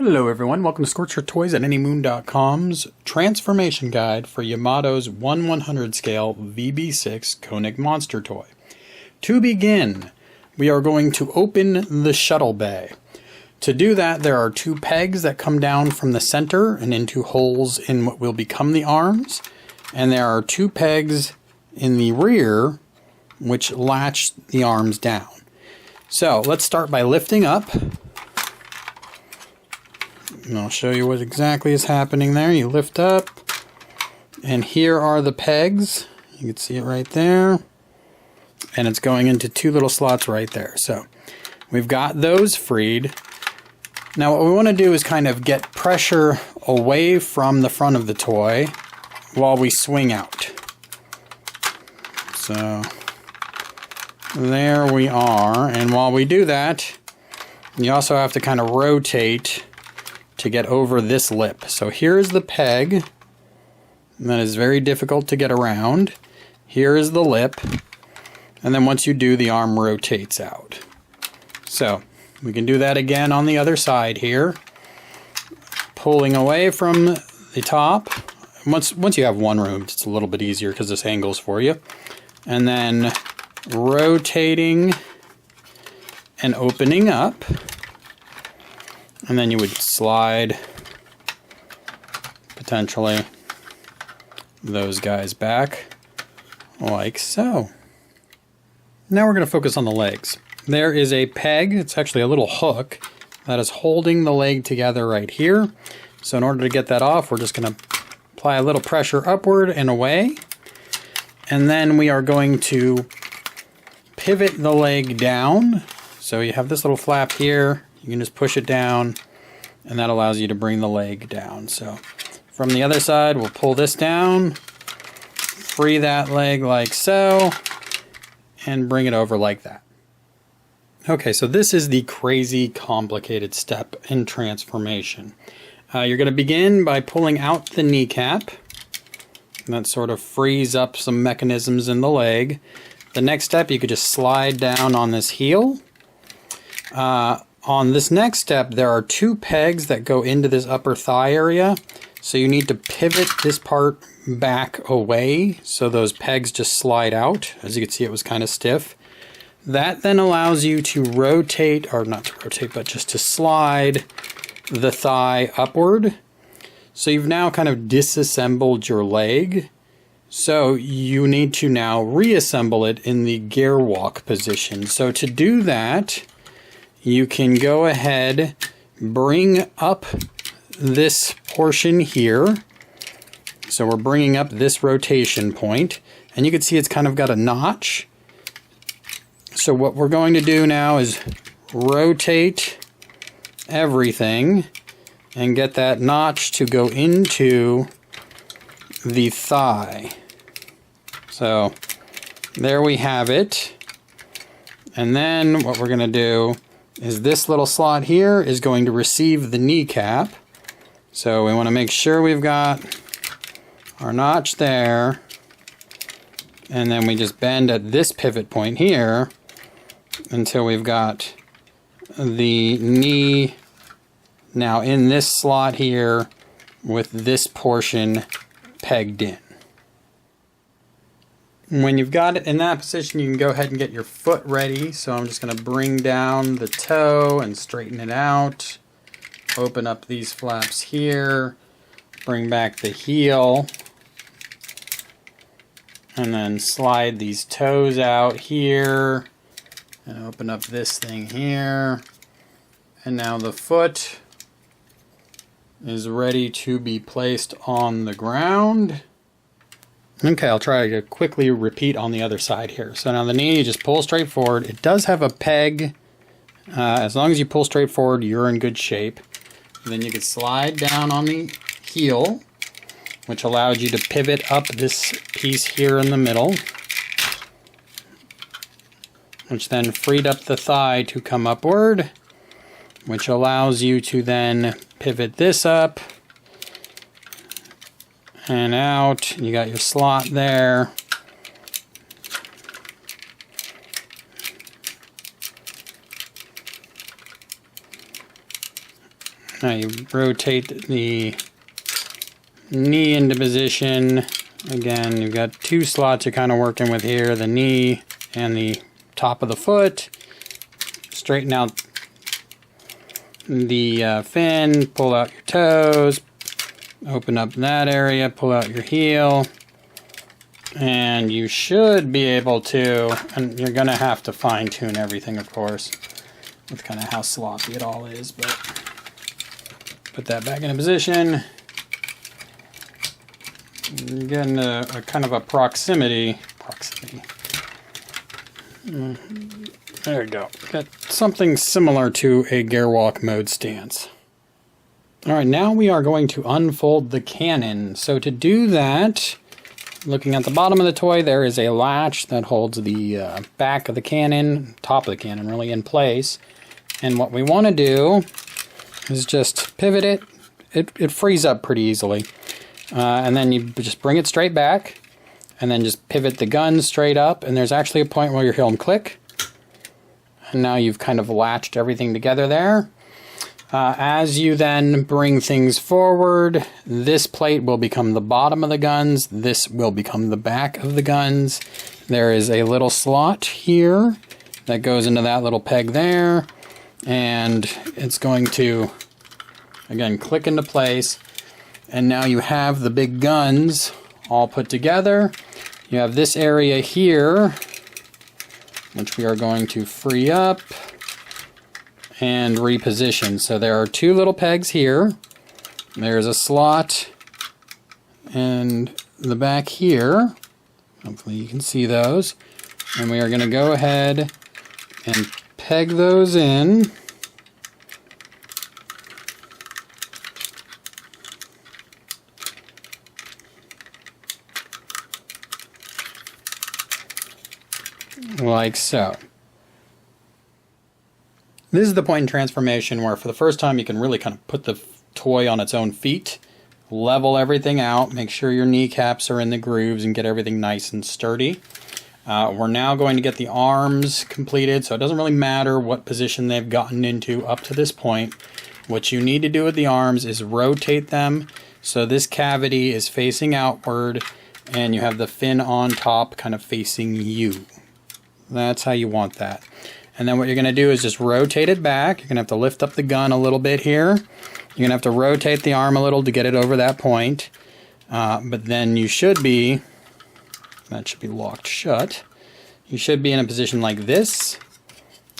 Hello everyone, welcome to Scorched Earth Toys at anymoon.com's transformation guide for Yamato's 1/100 scale VB-6 Konig Monster toy. To begin, we are going to open the shuttle bay. To do that, there are two pegs that come down from the center and into holes in what will become the arms, and there are two pegs in the rear which latch the arms down. So let's start by lifting up. And I'll show you what exactly is happening there. You lift up, and here are the pegs. You can see it right there. And it's going into two little slots right there. So we've got those freed. Now what we want to do is kind of get pressure away from the front of the toy while we swing out. So there we are. And while we do that, you also have to kind of rotate to get over this lip. So here is the peg. That is very difficult to get around. Here is the lip. And then once you do, the arm rotates out. So we can do that again on the other side here. Pulling away from the top. Once you have one room, it's a little bit easier because this angle's for you. And then rotating and opening up. And then you would slide, potentially, those guys back, like so. Now we're going to focus on the legs. There is a peg, it's actually a little hook, that is holding the leg together right here. So in order to get that off, we're just going to apply a little pressure upward and away. And then we are going to pivot the leg down. So you have this little flap here. You can just push it down, and that allows you to bring the leg down. So from the other side, we'll pull this down, free that leg like so, and bring it over like that. Okay, so this is the crazy complicated step in transformation. You're going to begin by pulling out the kneecap. And that sort of frees up some mechanisms in the leg. The next step, you could just slide down on this heel. On this next step, there are two pegs that go into this upper thigh area. So you need to pivot this part back away so those pegs just slide out. As you can see, it was kind of stiff. That then allows you to rotate, or not to rotate, but just to slide the thigh upward. So you've now kind of disassembled your leg. So you need to now reassemble it in the GERWALK position. So to do that, you can go ahead, bring up this portion here. So we're bringing up this rotation point, and you can see it's kind of got a notch. So what we're going to do now is rotate everything and get that notch to go into the thigh. So there we have it. And then what we're going to do is this little slot here is going to receive the kneecap. So we want to make sure we've got our notch there. And then we just bend at this pivot point here until we've got the knee now in this slot here with this portion pegged in. When you've got it in that position, you can go ahead and get your foot ready. So I'm just going to bring down the toe and straighten it out. Open up these flaps here. Bring back the heel. And then slide these toes out here. And open up this thing here. And now the foot is ready to be placed on the ground. Okay, I'll try to quickly repeat on the other side here. So now the knee, you just pull straight forward. It does have a peg. As long as you pull straight forward, you're in good shape. And then you can slide down on the heel, which allows you to pivot up this piece here in the middle, which then freed up the thigh to come upward, which allows you to then pivot this up and out. You got your slot there. Now you rotate the knee into position. Again, you've got two slots you're kind of working with here, the knee and the top of the foot. Straighten out the fin, pull out your toes, open up that area, pull out your heel, and you should be able to, and you're going to have to fine tune everything, of course, with kind of how sloppy it all is, but put that back into position. You're getting a kind of a proximity. There you go. Got something similar to a GERWALK mode stance. Alright, now we are going to unfold the cannon. So to do that, looking at the bottom of the toy, there is a latch that holds the back of the cannon, top of the cannon really, in place. And what we want to do is just pivot it. It frees up pretty easily. And then you just bring it straight back, and then just pivot the gun straight up, and there's actually a point where you hear them click. And now you've kind of latched everything together there. As you then bring things forward, this plate will become the bottom of the guns, this will become the back of the guns. There is a little slot here that goes into that little peg there, and it's going to, again, click into place. And now you have the big guns all put together. You have this area here, which we are going to free up and reposition. So there are two little pegs here. There's a slot in the back here. Hopefully you can see those. And we are going to go ahead and peg those in. Like so. This is the point in transformation where for the first time you can really kind of put the toy on its own feet, level everything out, make sure your kneecaps are in the grooves and get everything nice and sturdy. We're now going to get the arms completed, so it doesn't really matter what position they've gotten into up to this point. What you need to do with the arms is rotate them so this cavity is facing outward and you have the fin on top kind of facing you. That's how you want that. And then what you're going to do is just rotate it back. You're going to have to lift up the gun a little bit here. You're going to have to rotate the arm a little to get it over that point. But then you should be, that should be locked shut. You should be in a position like this.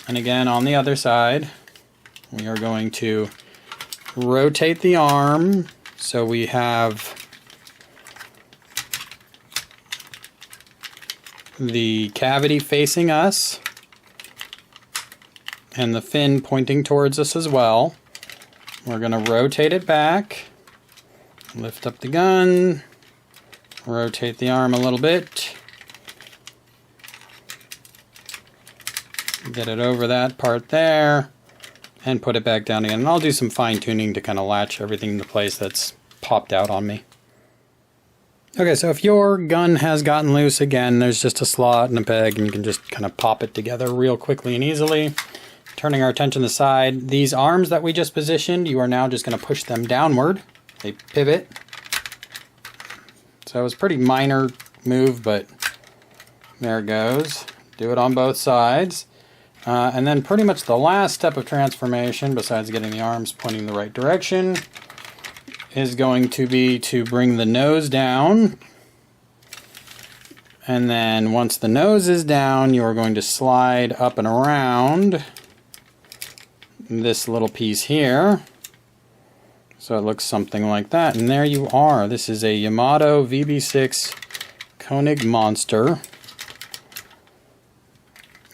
And again, on the other side, we are going to rotate the arm so we have the cavity facing us and the fin pointing towards us as well. We're going to rotate it back, lift up the gun, rotate the arm a little bit, get it over that part there, and put it back down again. And I'll do some fine tuning to kind of latch everything into place that's popped out on me. Okay, so if your gun has gotten loose, again, there's just a slot and a peg, and you can just kind of pop it together real quickly and easily. Turning our attention to the side, these arms that we just positioned, you are now just going to push them downward. They pivot. So it was a pretty minor move, but there it goes. Do it on both sides. And then pretty much the last step of transformation, besides getting the arms pointing the right direction, is going to be to bring the nose down. And then once the nose is down, you are going to slide up and around this little piece here. So it looks something like that. And there you are. This is a Yamato VB-6 Konig Monster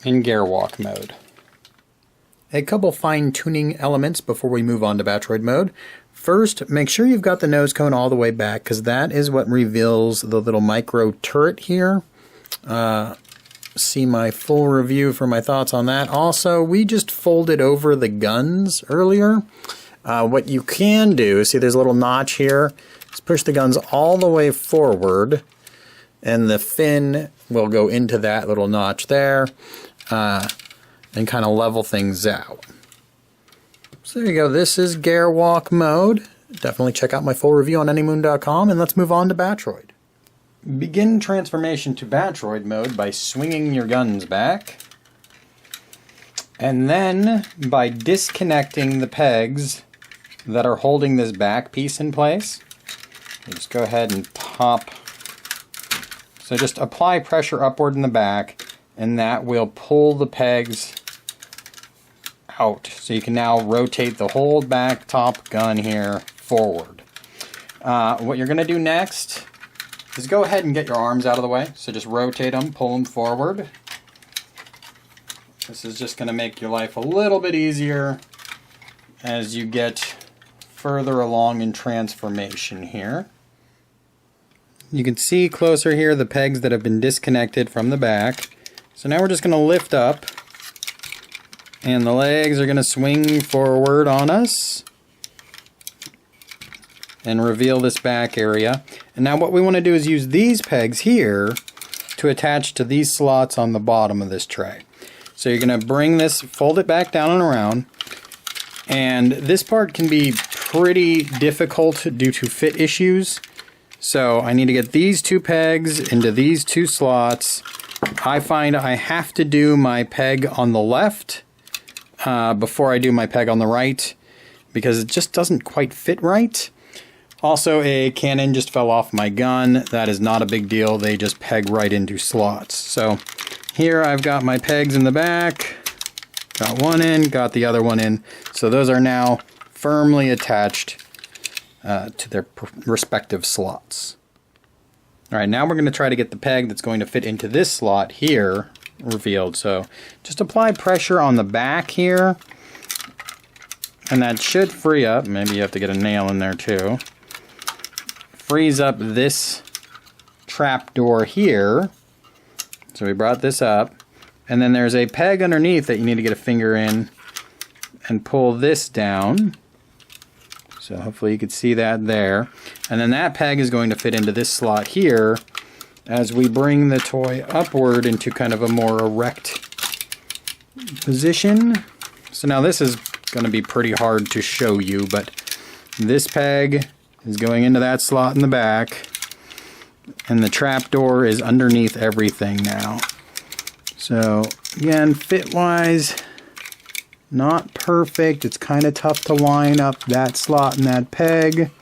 in GERWALK mode. A couple fine-tuning elements before we move on to Battroid mode. First, make sure you've got the nose cone all the way back, because that is what reveals the little micro turret here. See my full review for my thoughts on that. Also, we just folded over the guns earlier. What you can do, see there's a little notch here, is push the guns all the way forward, and the fin will go into that little notch there, and kind of level things out. So there you go, this is GERWALK mode. Definitely check out my full review on anymoon.com, and let's move on to Battroid. Begin transformation to Battroid mode by swinging your guns back, and then by disconnecting the pegs that are holding this back piece in place. You just go ahead and pop. So just apply pressure upward in the back, and that will pull the pegs out. So you can now rotate the whole back top gun here forward. What you're going to do next is go ahead and get your arms out of the way. So just rotate them, pull them forward. This is just going to make your life a little bit easier as you get further along in transformation here. You can see closer here the pegs that have been disconnected from the back. So now we're just going to lift up, and the legs are going to swing forward on us and reveal this back area. And now what we want to do is use these pegs here to attach to these slots on the bottom of this tray. So you're going to bring this, fold it back down and around, and this part can be pretty difficult due to fit issues. So I need to get these two pegs into these two slots. I find I have to do my peg on the left before I do my peg on the right, because it just doesn't quite fit right. Also, a cannon just fell off my gun. That is not a big deal. They just peg right into slots. So here I've got my pegs in the back. Got one in, got the other one in. So those are now firmly attached to their respective slots. Alright, now we're going to try to get the peg that's going to fit into this slot here revealed. So just apply pressure on the back here, and that should free up. Maybe you have to get a nail in there too. Frees up this trap door here. So we brought this up, and then there's a peg underneath that you need to get a finger in and pull this down. So hopefully you could see that there. And then that peg is going to fit into this slot here as we bring the toy upward into kind of a more erect position. So now this is going to be pretty hard to show you, but this peg is going into that slot in the back, and the trap door is underneath everything now. So again, fit-wise, not perfect. It's kind of tough to line up that slot and that peg.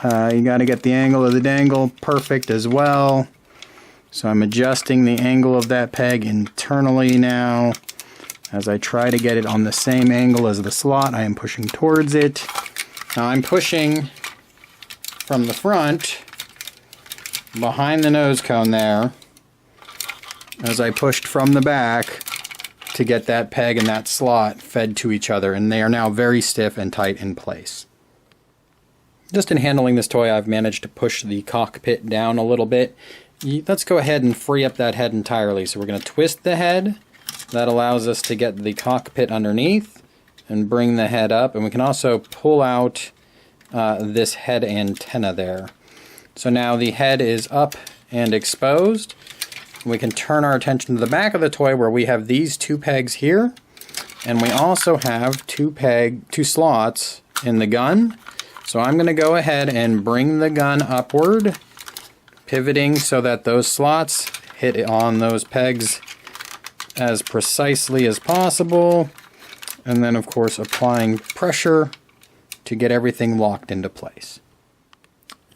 You got to get the angle of the dangle perfect as well. So I'm adjusting the angle of that peg internally now. As I try to get it on the same angle as the slot, I am pushing towards it. Now I'm pushing from the front, behind the nose cone there, as I pushed from the back to get that peg and that slot fed to each other, and they are now very stiff and tight in place. Just in handling this toy, I've managed to push the cockpit down a little bit. Let's go ahead and free up that head entirely. So we're going to twist the head. That allows us to get the cockpit underneath and bring the head up, and we can also pull out this head antenna there. So now the head is up and exposed. We can turn our attention to the back of the toy where we have these two pegs here, and we also have two slots in the gun. So I'm going to go ahead and bring the gun upward, pivoting so that those slots hit on those pegs as precisely as possible, and then of course applying pressure to get everything locked into place.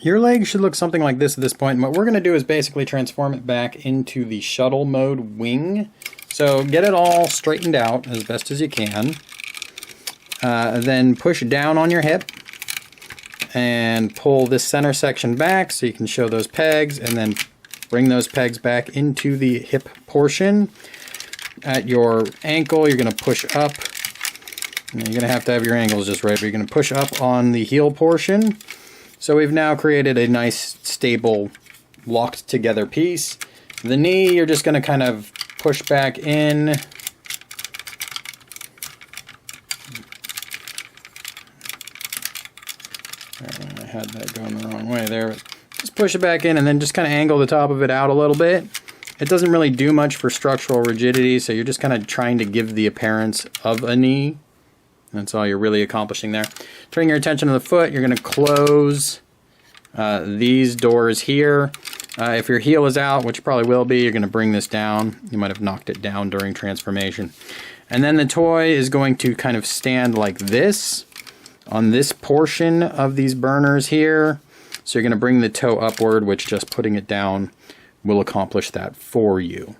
Your leg should look something like this at this point, and what we're going to do is basically transform it back into the shuttle mode wing. So get it all straightened out as best as you can. Then push down on your hip and pull this center section back so you can show those pegs, and then bring those pegs back into the hip portion. At your ankle, you're going to push up. You're going to have your angles just right, but you're going to push up on the heel portion. So we've now created a nice, stable, locked together piece. The knee, you're just going to kind of push back in. I had that going the wrong way there. Just push it back in and then just kind of angle the top of it out a little bit. It doesn't really do much for structural rigidity, so you're just kind of trying to give the appearance of a knee That's all you're really accomplishing there. Turning your attention to the foot, you're going to close these doors here. If your heel is out, which probably will be, you're going to bring this down. You might have knocked it down during transformation. And then the toy is going to kind of stand like this on this portion of these burners here. So you're going to bring the toe upward, which just putting it down will accomplish that for you.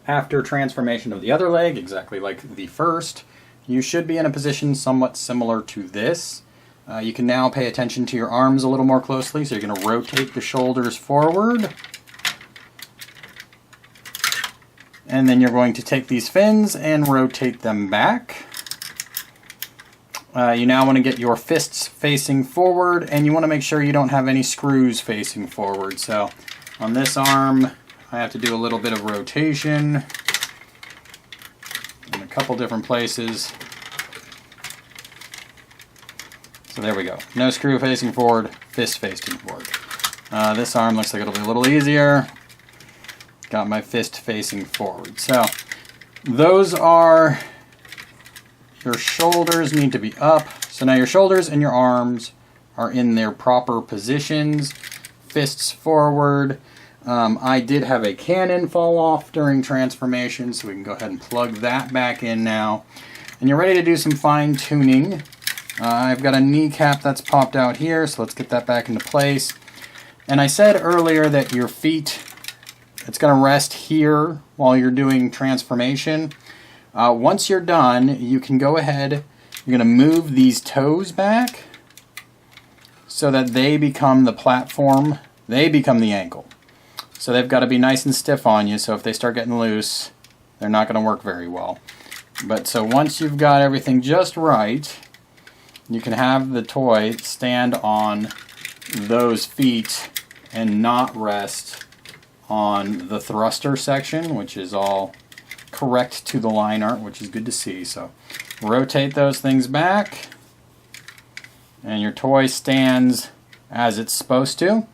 After transformation of the other leg, exactly like the first, you should be in a position somewhat similar to this. You can now pay attention to your arms a little more closely, so you're going to rotate the shoulders forward. And then you're going to take these fins and rotate them back. You now want to get your fists facing forward, and you want to make sure you don't have any screws facing forward. So on this arm, I have to do a little bit of rotation in a couple different places. So there we go. No screw facing forward, fist facing forward. This arm looks like it'll be a little easier. Got my fist facing forward. So those are, your shoulders need to be up. So now your shoulders and your arms are in their proper positions. Fists forward. I did have a cannon fall off during transformation, so we can go ahead and plug that back in now. And you're ready to do some fine tuning. I've got a kneecap that's popped out here, so let's get that back into place. And I said earlier that your feet, it's going to rest here while you're doing transformation. Once you're done, you can go ahead, you're going to move these toes back so that they become the platform, they become the ankle. So they've got to be nice and stiff on you, so if they start getting loose, they're not going to work very well. But so once you've got everything just right, you can have the toy stand on those feet and not rest on the thruster section, which is all correct to the line art, which is good to see. So rotate those things back, and your toy stands as it's supposed to.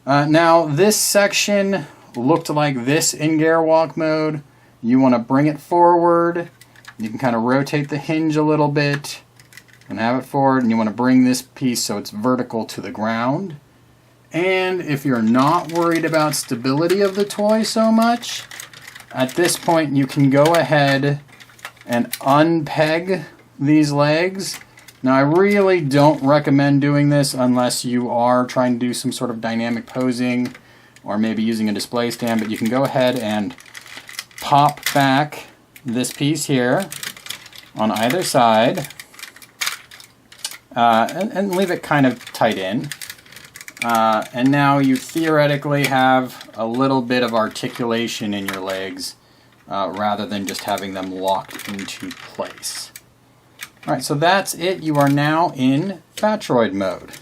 Now this section looked like this in GERWALK mode. You want to bring it forward. You can kind of rotate the hinge a little bit and have it forward, and you want to bring this piece so it's vertical to the ground. And if you're not worried about stability of the toy so much, at this point you can go ahead and unpeg these legs. Now I really don't recommend doing this unless you are trying to do some sort of dynamic posing or maybe using a display stand, but you can go ahead and pop back this piece here on either side and leave it kind of tight in. And now you theoretically have a little bit of articulation in your legs rather than just having them locked into place. Alright, so that's it. You are now in Battroid mode.